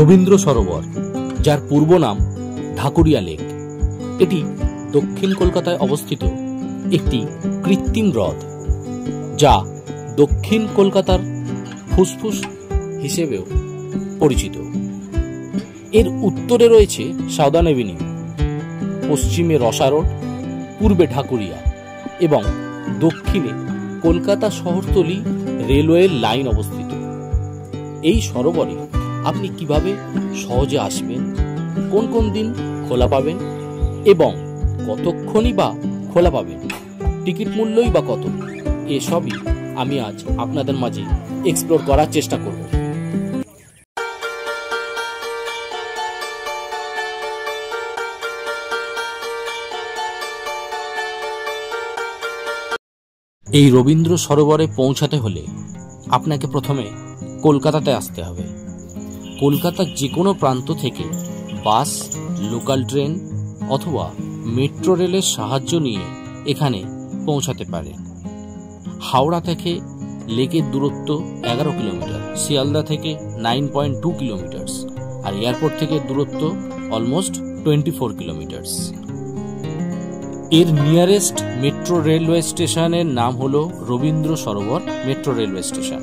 রবীন্দ্র সরোবর, যার পূর্ব নাম ঢাকুরিয়া লেক, এটি দক্ষিণ কলকাতায় অবস্থিত একটি কৃত্রিম হ্রদ, যা দক্ষিণ কলকাতার ফুসফুস হিসেবেও পরিচিত। এর উত্তরে রয়েছে সাউদার্ন এভিনিউ, পশ্চিমে রসা রোড, পূর্বে ঢাকুরিয়া এবং দক্ষিণে কলকাতা শহরতলি রেলওয়ে লাইন অবস্থিত। এই সরোবরে আপনি কিভাবে সহজে আসবেন, কোন কোন দিন খোলা পাবেন এবং কতক্ষণই বা খোলা পাবেন, টিকিট মূল্যই বা কত, এসবই আমি আজ আপনাদের মাঝে এক্সপ্লোর করার চেষ্টা করব। এই রবীন্দ্র সরোবরে পৌঁছাতে হলে আপনাকে প্রথমে কলকাতাতে আসতে হবে। কলকাতার যে কোনো প্রান্ত থেকে বাস, লোকাল ট্রেন অথবা মেট্রো রেলের সাহায্য নিয়ে এখানে পৌঁছাতে পারেন। হাওড়া থেকে লেকের দূরত্ব 11 কিলোমিটার, শিয়ালদা থেকে 9.2 কিলোমিটার আর এয়ারপোর্ট থেকে দূরত্ব অলমোস্ট 24 কিলোমিটার। এর নিয়ারেস্ট মেট্রো রেলওয়ে স্টেশনের নাম হলো Rabindra Sarobar metro railway station.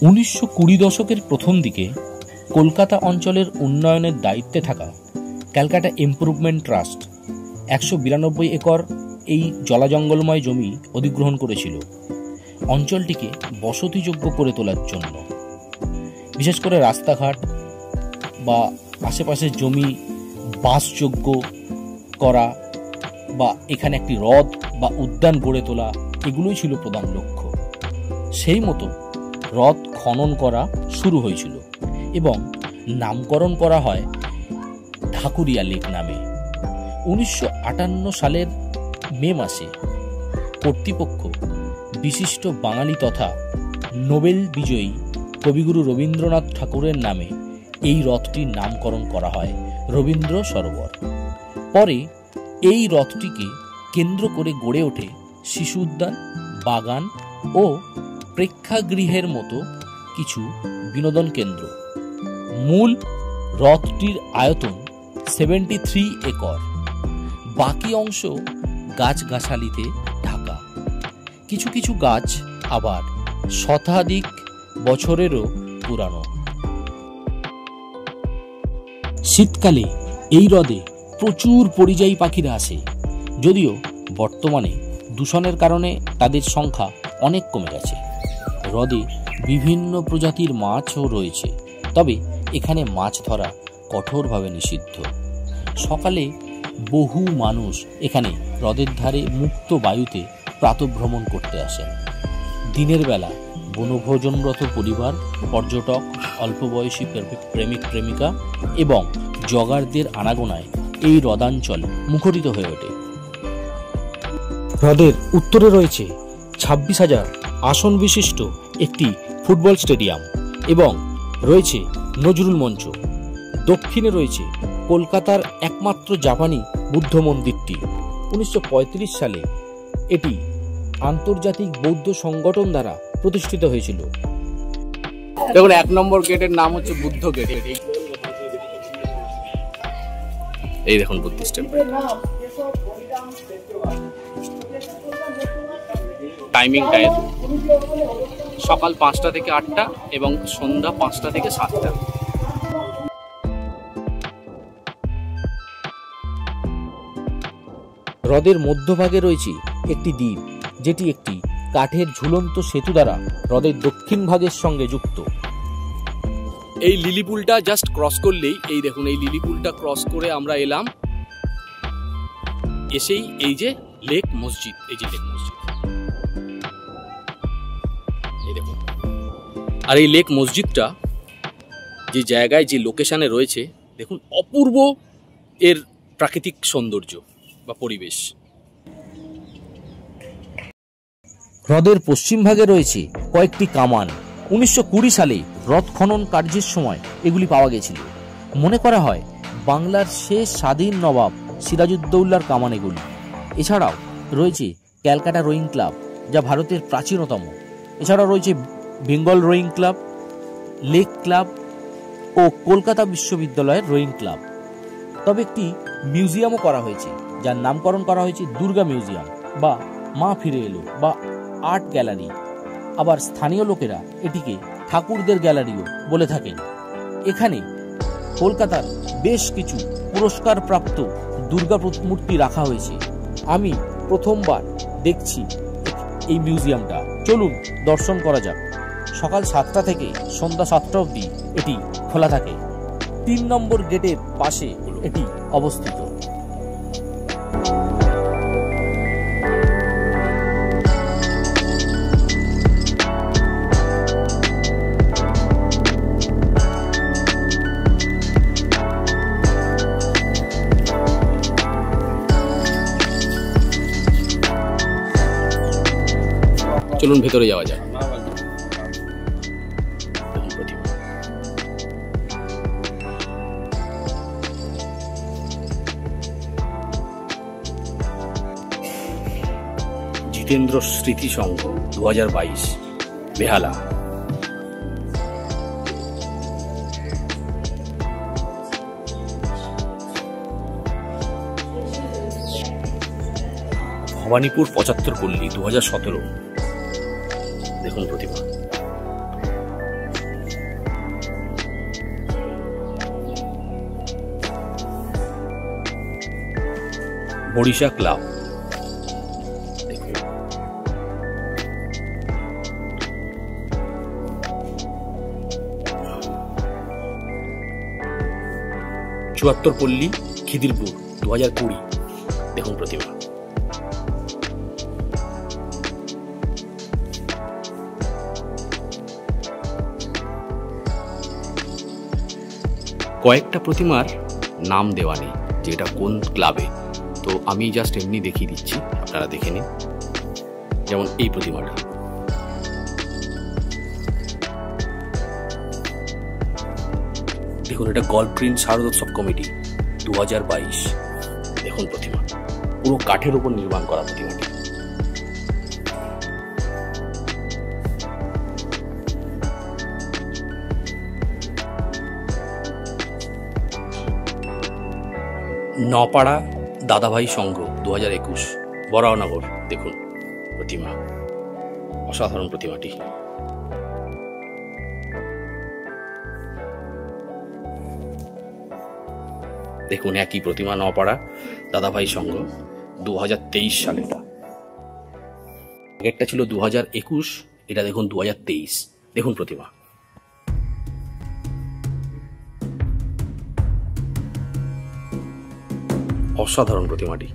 উনিশশো 20 দশকের প্রথম দিকে কলকাতা অঞ্চলের উন্নয়নের দায়িত্বে থাকা ক্যালকাটা ইমপ্রুভমেন্ট ট্রাস্ট 192 একর এই জলাজঙ্গলময় জমি অধিগ্রহণ করেছিল অঞ্চলটিকে বসতিযোগ্য করে তোলার জন্য। বিশেষ করে রাস্তাঘাট বা আশেপাশের জমি বাসযোগ্য করা বা এখানে একটি হ্রদ বা উদ্যান গড়ে তোলা, এগুলোই ছিল প্রধান লক্ষ্য। সেই মতো হ্রদ খনন করা শুরু হয়েছিল এবং নামকরণ করা হয় ঢাকুরিয়া লেক নামে। 1958 সালের মে মাসে কর্তৃপক্ষ বিশিষ্ট বাঙালি তথা নোবেল বিজয়ী কবিগুরু রবীন্দ্রনাথ ঠাকুরের নামে এই হ্রদটির নামকরণ করা হয় রবীন্দ্র সরোবর। পরে এই হ্রদটিকে কেন্দ্র করে গড়ে ওঠে শিশু উদ্যান, বাগান ও প্রেক্ষাগৃহের মতো কিছু বিনোদন কেন্দ্র। মূল হ্রদটির আয়তন 73 একর, বাকি অংশ গাছগাছালিতে ঢাকা। কিছু কিছু গাছ আবার শতাধিক বছরেরও পুরানো। শীতকালে এই হ্রদে প্রচুর পরিযায়ী পাখিরা আসে, যদিও বর্তমানে দূষণের কারণে তাদের সংখ্যা অনেক কমে গেছে। হ্রদে বিভিন্ন প্রজাতির মাছও রয়েছে, তবে এখানে মাছ ধরা কঠোরভাবে নিষিদ্ধ। সকালে বহু মানুষ এখানে হ্রদের ধারে মুক্ত বায়ুতে প্রাতঃভ্রমণ করতে আসেন। দিনের বেলা বনভোজনরত পরিবার, পর্যটক, অল্প বয়সী প্রেমিক প্রেমিকা এবং জগারদের আনাগোনায় এই হ্রদাঞ্চল মুখরিত হয়ে ওঠে। হ্রদের উত্তরে রয়েছে 26,000 আসন বিশিষ্ট একটি ফুটবল স্টেডিয়াম এবং রয়েছে নজরুল মঞ্চ। দক্ষিণে রয়েছে কলকাতার একমাত্র জাপানি বুদ্ধ মন্দিরটি। 1935 সালে এটি আন্তর্জাতিক বৌদ্ধ সংগঠন দ্বারা প্রতিষ্ঠিত হয়েছিল। দেখুন, 1 নম্বর গেটের নাম হচ্ছে বুদ্ধ গেট। এই দেখুন বুদ্ধিস্ট টেম্পল। টাইমিংটা সকাল 5টা থেকে 8টা এবং সন্ধ্যা 5টা থেকে 7টা। হ্রদের মধ্যভাগে রয়েছে একটি দ্বীপ, যেটি একটি কাঠের ঝুলন্ত সেতু দ্বারা হ্রদের দক্ষিণ ভাগের সঙ্গে যুক্ত। এই লিলি পুলটা জাস্ট ক্রস করলেই, এই দেখুন, এই লিলি পুলটা ক্রস করে আমরা এলাম, এসেই এই যে লেক মসজিদ, এই যে লেক মসজিদ, এই দেখুন। আর এই লেক মসজিদটা যে জায়গায়, যে লোকেশনে রয়েছে, দেখুন অপূর্ব এর প্রাকৃতিক সৌন্দর্য বা পরিবেশ। হ্রদের পশ্চিম ভাগে রয়েছে কয়েকটি কামান 1920 সালে রথ খনন কার্যের সময় এগুলি পাওয়া গেছিল। মনে করা হয় বাংলার শেষ স্বাধীন নবাব সিরাজউদ্দৌলার কামান এগুলি। এছাড়াও রয়েছে ক্যালকাটা রোয়িং ক্লাব, যা ভারতের প্রাচীনতম। এছাড়াও রয়েছে Bengal rowing club, lake club ও কলকাতা বিশ্ববিদ্যালয়ের রোয়িং ক্লাব। তবে একটি মিউজিয়ামও করা হয়েছে, যার নামকরণ করা হয়েছে দুর্গা মিউজিয়াম বা মা ফিরে এলো বা আর্ট গ্যালারি। আবার স্থানীয় লোকেরা এটিকে ঠাকুরদের গ্যালারিও বলে থাকেন। এখানে কলকাতার বেশ কিছু পুরস্কারপ্রাপ্ত দুর্গা মূর্তি রাখা হয়েছে। আমি প্রথমবার দেখছি এই মিউজিয়ামটা। চলুন দর্শন করা যাক। সকাল 7টা থেকে সন্ধ্যা 7টা অবধি এটি খোলা থাকে। 3 নম্বর গেটের পাশে এটি অবস্থিত। চলুন ভেতরে যাওয়া যাক। জিতেন্দ্র স্মৃতি সংঘ 2022 বেহালা। ভবানীপুর 75 পল্লী 2017 দেখুন প্রতিমা। বড়িশা ক্লাব দেখুন। 74 পল্লী খিদিরপুর 2020 দেখুন প্রতিমা। কয়েকটা প্রতিমার নাম দেওয়া নেই যে এটা কোন ক্লাবে, তো আমি জাস্ট এমনি দেখিয়ে দিচ্ছি, আপনারা দেখে নিন। যেমন এই প্রতিমাটা, দেখুন এটা গল্ফগ্রিন শারদোৎসব কমিটি 2022 দেখুন প্রতিমা। পুরো কাঠের উপর নির্মাণ করা প্রতিমাটি। নপাড়া দাদাভাই সংঘ 2021 বরাহনগর দেখুন প্রতিমা। অসাধারণ প্রতিমাটি। দেখুন একই প্রতিমা, নপাড়া দাদাভাই সংঘ 2023 সালে। আগেরটা ছিল 2021, এটা দেখুন 2023 দেখুন প্রতিমা। অসাধারণ প্রতিমাটি।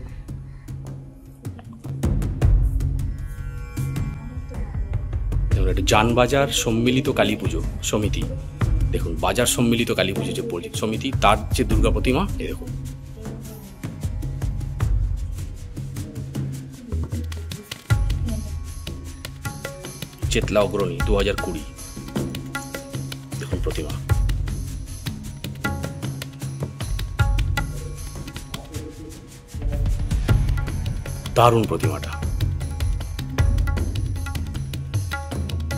যানবাজার সম্মিলিত কালী পুজো সমিতি দেখুন, বাজার সম্মিলিত কালী পুজো যে সমিতি, তার যে দুর্গা প্রতিমা এই দেখুন। চেতলা অগ্রণী 2020 দেখুন প্রতিমা। দারুণ প্রতিমাটা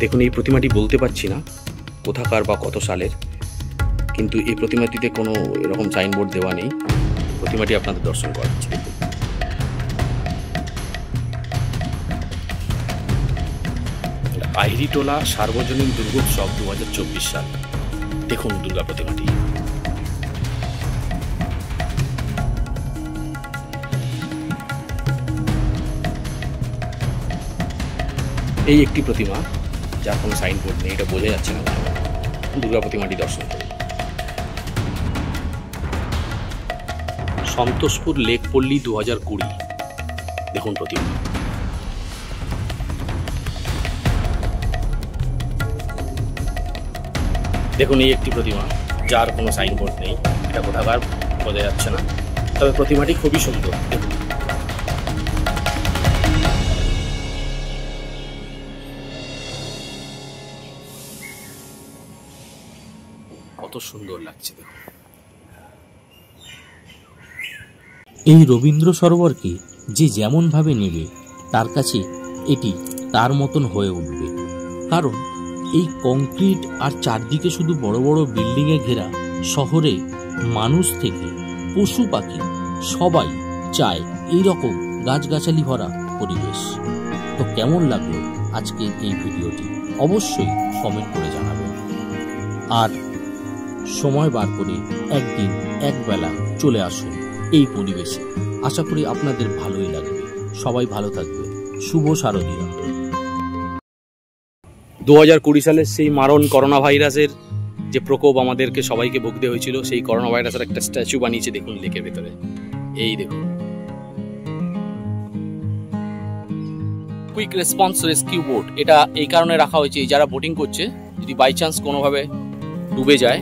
দেখুন। এই প্রতিমাটি বলতে পারছি না কোথাকার বা কত সালের, কিন্তু এই প্রতিমাটিতে কোনো এরকম সাইনবোর্ড দেওয়া নেই। প্রতিমাটি আপনাদের দর্শন করাচ্ছি। দেখুন আহিরিটোলা সার্বজনীন দুর্গোৎসব 2024 সাল দেখুন দুর্গা প্রতিমাটি। এই একটি প্রতিমা যার কোনো সাইনবোর্ড নেই, এটা বোঝা যাচ্ছে না। দুর্গা প্রতিমাটি দর্শন করুন। সন্তোষপুর লেক পল্লী 2020 দেখুন প্রতিমা। দেখুন এই একটি প্রতিমা যার কোনো সাইনবোর্ড নেই, এটা কোথাকার বোঝা যাচ্ছে না, তবে প্রতিমাটি খুবই সুন্দর। দেখুন কত সুন্দর লাগছে দেখো। এই রবীন্দ্র সরোবরকে যে যেমনভাবে নেবে তার কাছে এটি তার মতন হয়ে উঠবে। কারণ এই কংক্রিট আর চারদিকে শুধু বড় বড় বিল্ডিংয়ে ঘেরা শহরে মানুষ থেকে পশু পাখি সবাই চায় এইরকম গাছগাছালি ভরা পরিবেশ। তো কেমন লাগলো আজকের এই ভিডিওটি অবশ্যই কমেন্ট করে জানাবেন। আর সময় বার করে একদিন একবেলা চলে আসুন এই পরিবেশে, আশা করি আপনাদের ভালোই লাগবে। সবাই ভালো থাকবে। শুভ শারদীয়া। 2020 সালের সেই মারণ করোনা ভাইরাসের যে প্রকোপ আমাদেরকে সবাইকে ভুগতে হয়েছিল, সেই করোনা ভাইরাসের একটা স্ট্যাচু বানিয়েছে দেখুন লেকের ভেতরে। এই দেখুন, কুইক রেসপন্স রেস্কিউ বোট। এটা এই কারণে রাখা হয়েছে, যারা বোটিং করছে যদি বাই চান্স কোনোভাবে ডুবে যায়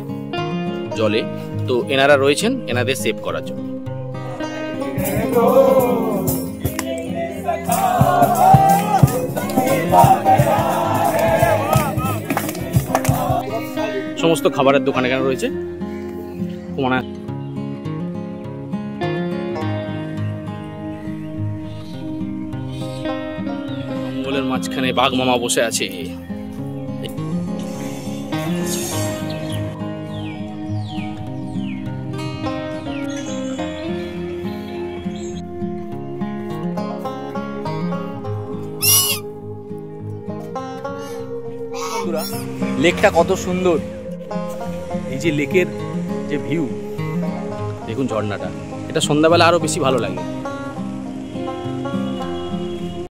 জলে, তো এনারা রয়েছেন এনাদের সেভ করার জন্য। সমস্ত খাবারের দোকান এখানে রয়েছে। জঙ্গলের মাঝখানে বাঘ মামা বসে আছে। লেকটা কত সুন্দর, এই যে লেকের যে ভিউ দেখুন, ঝর্ণাটা, এটা সন্ধ্যাবেলা আরো বেশি ভালো লাগে।